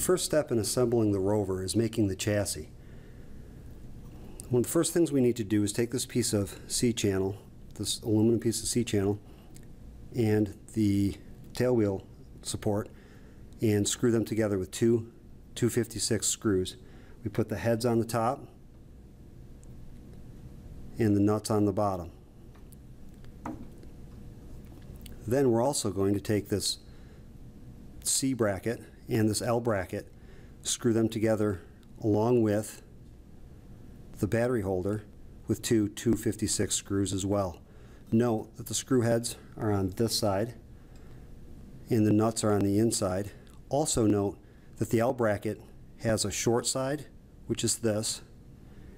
first step in assembling the Rover is making the chassis. One of the first things we need to do is take this piece of C-channel, this aluminum piece of C-channel, and the tail wheel support, and screw them together with two 256 screws. We put the heads on the top and the nuts on the bottom. Then we're also going to take this C bracket and this L bracket, screw them together along with the battery holder with two 256 screws as well. Note that the screw heads are on this side and the nuts are on the inside. Also note that the L bracket has a short side, which is this,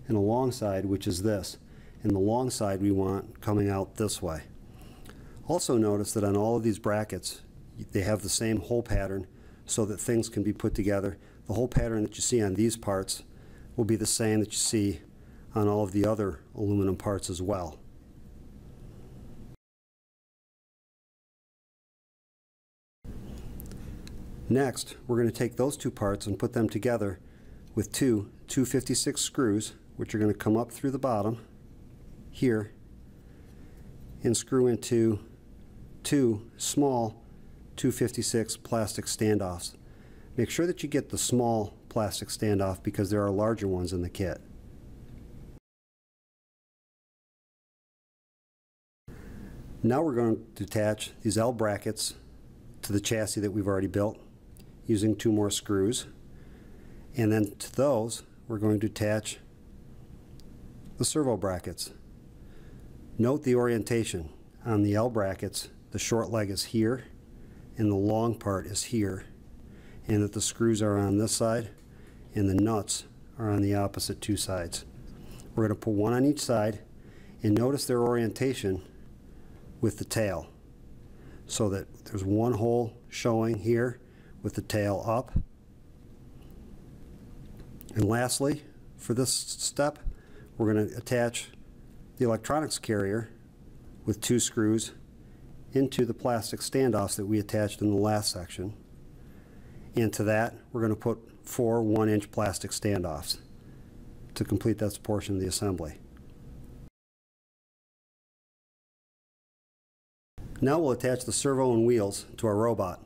and a long side, which is this. And the long side we want coming out this way. Also notice that on all of these brackets they have the same hole pattern so that things can be put together. The hole pattern that you see on these parts will be the same that you see on all of the other aluminum parts as well. Next, we're going to take those two parts and put them together with two 256 screws, which are going to come up through the bottom here and screw into two small 256 plastic standoffs. Make sure that you get the small plastic standoff because there are larger ones in the kit. Now we're going to attach these L brackets to the chassis that we've already built using two more screws, and then to those we're going to attach the servo brackets. Note the orientation on the L brackets. The short leg is here and the long part is here, and that the screws are on this side and the nuts are on the opposite two sides. We're going to put one on each side, and notice their orientation with the tail, so that there's one hole showing here with the tail up. And lastly, for this step, we're going to attach the electronics carrier with two screws into the plastic standoffs that we attached in the last section. And to that, we're going to put four 1-inch plastic standoffs to complete that portion of the assembly. Now we'll attach the servo and wheels to our robot.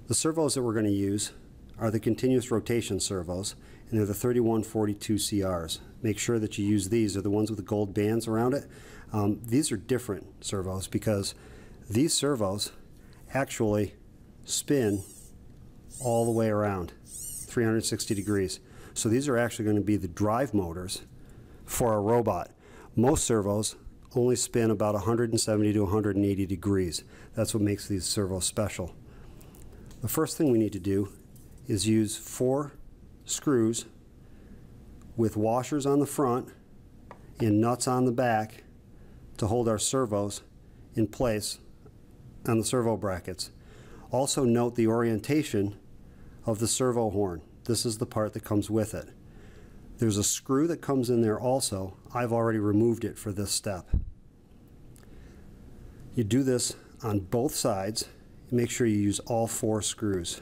The servos that we're going to use are the continuous rotation servos, and they're the 3142 CRs. Make sure that you use these. They're the ones with the gold bands around it. These are different servos because these servos actually spin all the way around 360 degrees. So these are actually going to be the drive motors for our robot. Most servos only spin about 170 to 180 degrees. That's what makes these servos special. The first thing we need to do is use 4 screws with washers on the front and nuts on the back to hold our servos in place on the servo brackets. Also note the orientation of the servo horn. This is the part that comes with it. There's a screw that comes in there also. I've already removed it for this step. You do this on both sides. Make sure you use all 4 screws.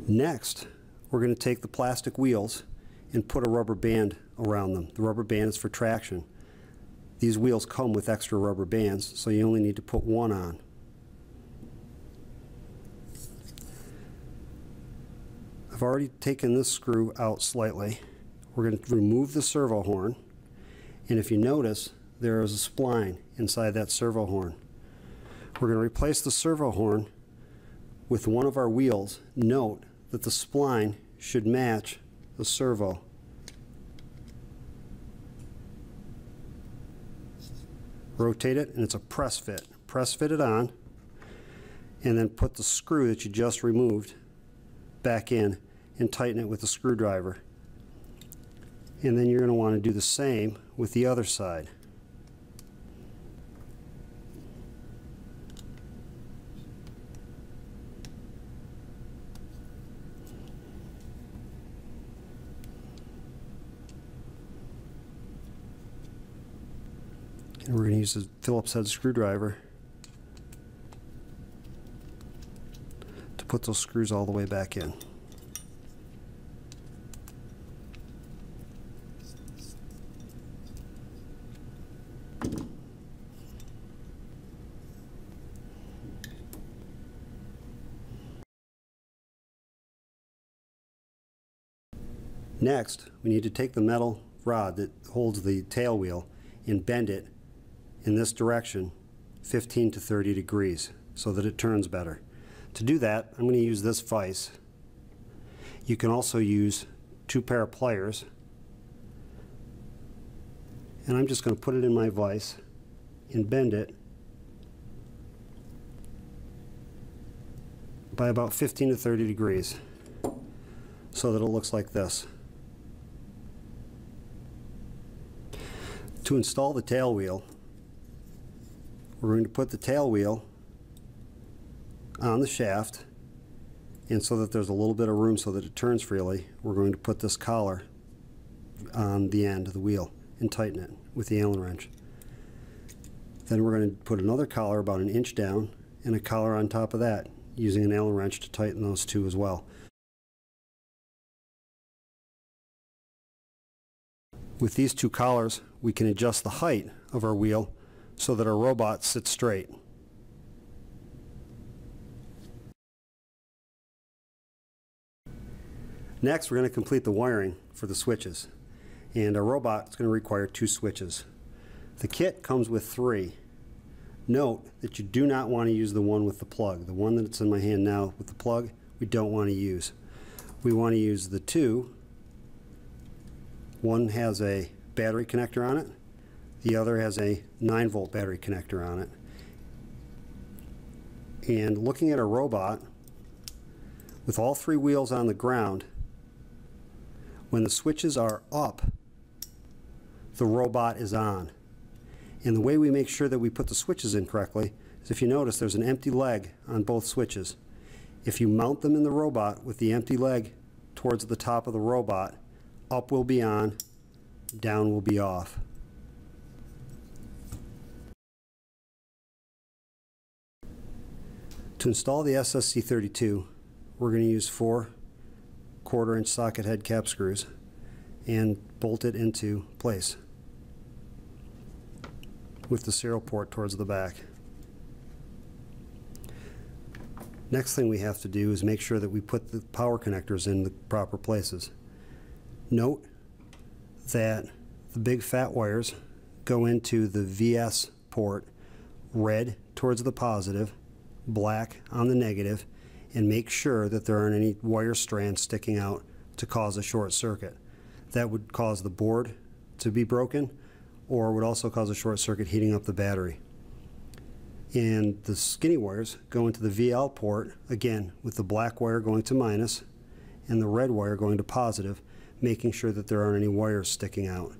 Next, we're going to take the plastic wheels and put a rubber band around them. The rubber band is for traction. These wheels come with extra rubber bands, so you only need to put one on. I've already taken this screw out slightly. We're going to remove the servo horn, and if you notice, there is a spline inside that servo horn. We're going to replace the servo horn with one of our wheels. Note that the spline should match the servo. Rotate it, and it's a press fit. Press fit it on, and then put the screw that you just removed back in and tighten it with a screwdriver. And then you're going to want to do the same with the other side. And we're going to use a Phillips head screwdriver to put those screws all the way back in. Next, we need to take the metal rod that holds the tail wheel and bend it in this direction 15 to 30 degrees so that it turns better. To do that, I'm going to use this vise. You can also use 2 pair of pliers, and I'm just going to put it in my vise and bend it by about 15 to 30 degrees so that it looks like this. To install the tail wheel, we're going to put the tail wheel on the shaft, and so that there's a little bit of room so that it turns freely, we're going to put this collar on the end of the wheel and tighten it with the Allen wrench. Then we're going to put another collar about 1 inch down and a collar on top of that, using an Allen wrench to tighten those two as well. With these 2 collars, we can adjust the height of our wheel so that our robot sits straight. Next, we're going to complete the wiring for the switches, and our robot is going to require 2 switches. The kit comes with 3. Note that you do not want to use the one with the plug. The one that's in my hand now with the plug, we don't want to use. We want to use the 2. One has a battery connector on it, the other has a 9-volt battery connector on it. And looking at a robot with all 3 wheels on the ground, when the switches are up, the robot is on. And the way we make sure that we put the switches in correctly is, if you notice, there's an empty leg on both switches. If you mount them in the robot with the empty leg towards the top of the robot, up will be on, down will be off. To install the SSC32, we're going to use 4 1/4-inch socket head cap screws and bolt it into place with the serial port towards the back. Next thing we have to do is make sure that we put the power connectors in the proper places. Note that the big fat wires go into the VS port, red towards the positive, black on the negative, and make sure that there aren't any wire strands sticking out to cause a short circuit. That would cause the board to be broken, or would also cause a short circuit heating up the battery. And the skinny wires go into the VL port, again with the black wire going to minus and the red wire going to positive, making sure that there aren't any wires sticking out.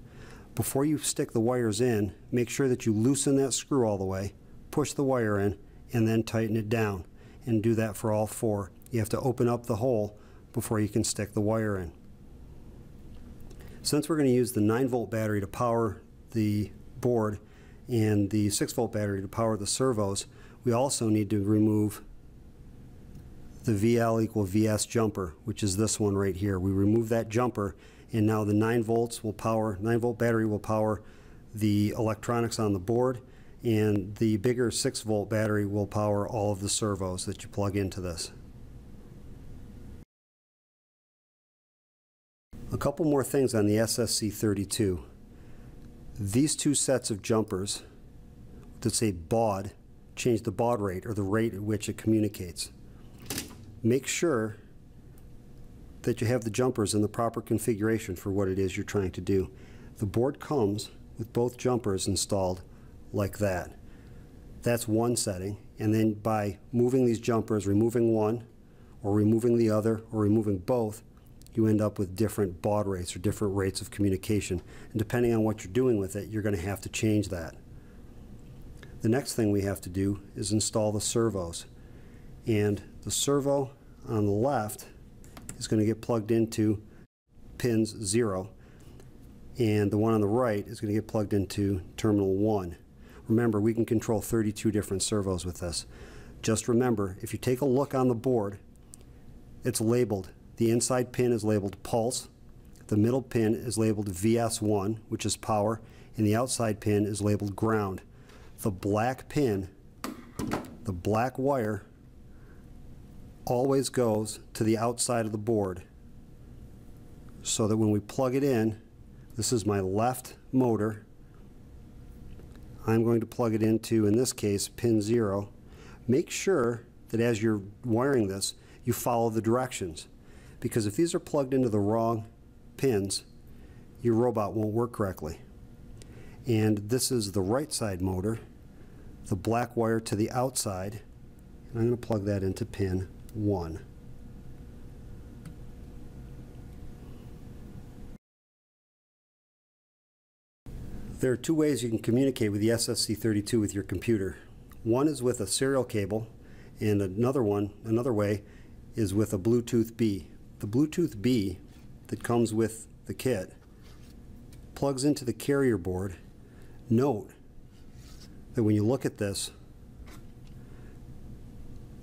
Before you stick the wires in, make sure that you loosen that screw all the way, push the wire in, and then tighten it down. And do that for all 4. You have to open up the hole before you can stick the wire in. Since we're going to use the 9-volt battery to power the board and the 6-volt battery to power the servos, we also need to remove the VL equal VS jumper, which is this one right here. We remove that jumper, and now the 9-volt battery will power the electronics on the board, and the bigger 6-volt battery will power all of the servos that you plug into this. A couple more things on the SSC32. These 2 sets of jumpers that say Baud change the baud rate, or the rate at which it communicates. Make sure that you have the jumpers in the proper configuration for what it is you're trying to do. The board comes with both jumpers installed like that. That's one setting, and then by moving these jumpers, removing one or removing the other or removing both, you end up with different baud rates or different rates of communication, and depending on what you're doing with it, you're going to have to change that. The next thing we have to do is install the servos, and the servo on the left is going to get plugged into pins 0, and the one on the right is going to get plugged into terminal 1. Remember, we can control 32 different servos with this. Just remember, if you take a look on the board it's labeled. The inside pin is labeled pulse, the middle pin is labeled VS1, which is power, and the outside pin is labeled ground. The black pin, the black wire, always goes to the outside of the board, so that when we plug it in, this is my left motor, I'm going to plug it into, in this case, pin 0. Make sure that as you're wiring this, you follow the directions, because if these are plugged into the wrong pins, your robot won't work correctly. And this is the right side motor, the black wire to the outside, and I'm going to plug that into pin 1. There are two ways you can communicate with the SSC32 with your computer. One is with a serial cable, and another way is with a Bluetooth B. The Bluetooth B that comes with the kit plugs into the carrier board. Note that when you look at this,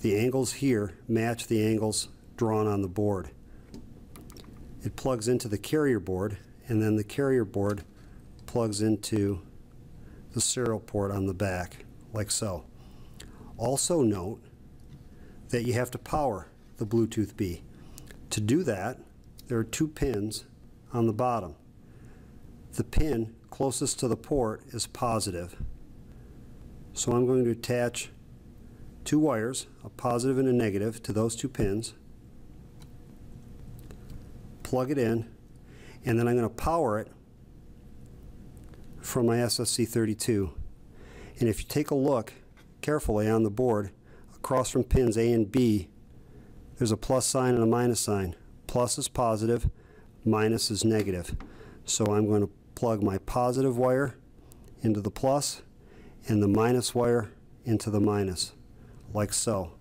the angles here match the angles drawn on the board. It plugs into the carrier board, and then the carrier board plugs into the serial port on the back, like so. Also note that you have to power the Bluetooth B. To do that, there are two pins on the bottom. The pin closest to the port is positive. So I'm going to attach two wires, a positive and a negative, to those two pins, plug it in, and then I'm going to power it from my SSC32. And if you take a look carefully on the board, across from pins A and B, there's a plus sign and a minus sign. Plus is positive, minus is negative. So I'm going to plug my positive wire into the plus and the minus wire into the minus, like so.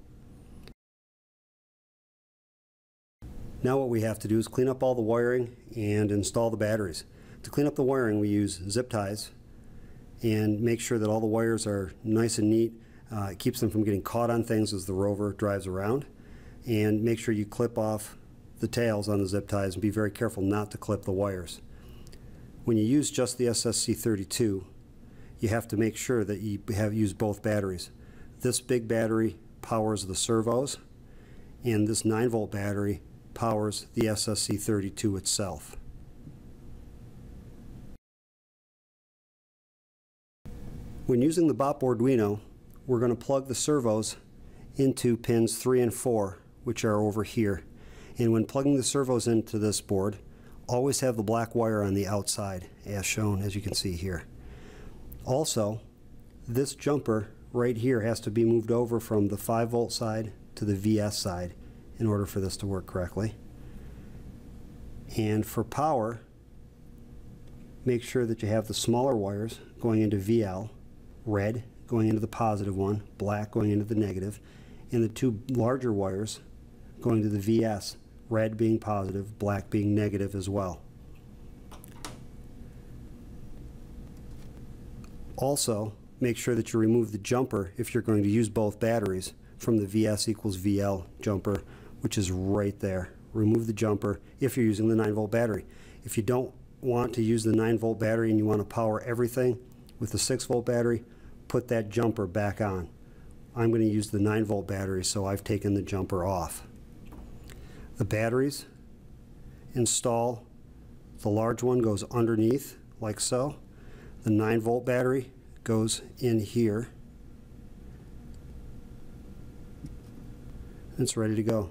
Now what we have to do is clean up all the wiring and install the batteries. To clean up the wiring, we use zip ties and make sure that all the wires are nice and neat. It keeps them from getting caught on things as the rover drives around. And make sure you clip off the tails on the zip ties and be very careful not to clip the wires. When you use just the SSC32, you have to make sure that you have used both batteries. This big battery powers the servos, and this 9-volt battery powers the SSC32 itself. When using the BotBoarduino, we're going to plug the servos into pins 3 and 4, which are over here. And when plugging the servos into this board, always have the black wire on the outside, as shown, as you can see here. Also, this jumper right here has to be moved over from the 5-volt side to the VS side in order for this to work correctly. And for power, make sure that you have the smaller wires going into VL, red going into the positive one, black going into the negative, and the two larger wires going to the VS, red being positive, black being negative as well. Also, make sure that you remove the jumper if you're going to use both batteries from the VS equals VL jumper, which is right there. Remove the jumper if you're using the 9-volt battery. If you don't want to use the 9-volt battery and you want to power everything with the 6-volt battery, put that jumper back on. I'm going to use the 9-volt battery, so I've taken the jumper off. The batteries install, the large one goes underneath, like so. The 9-volt battery goes in here. It's ready to go.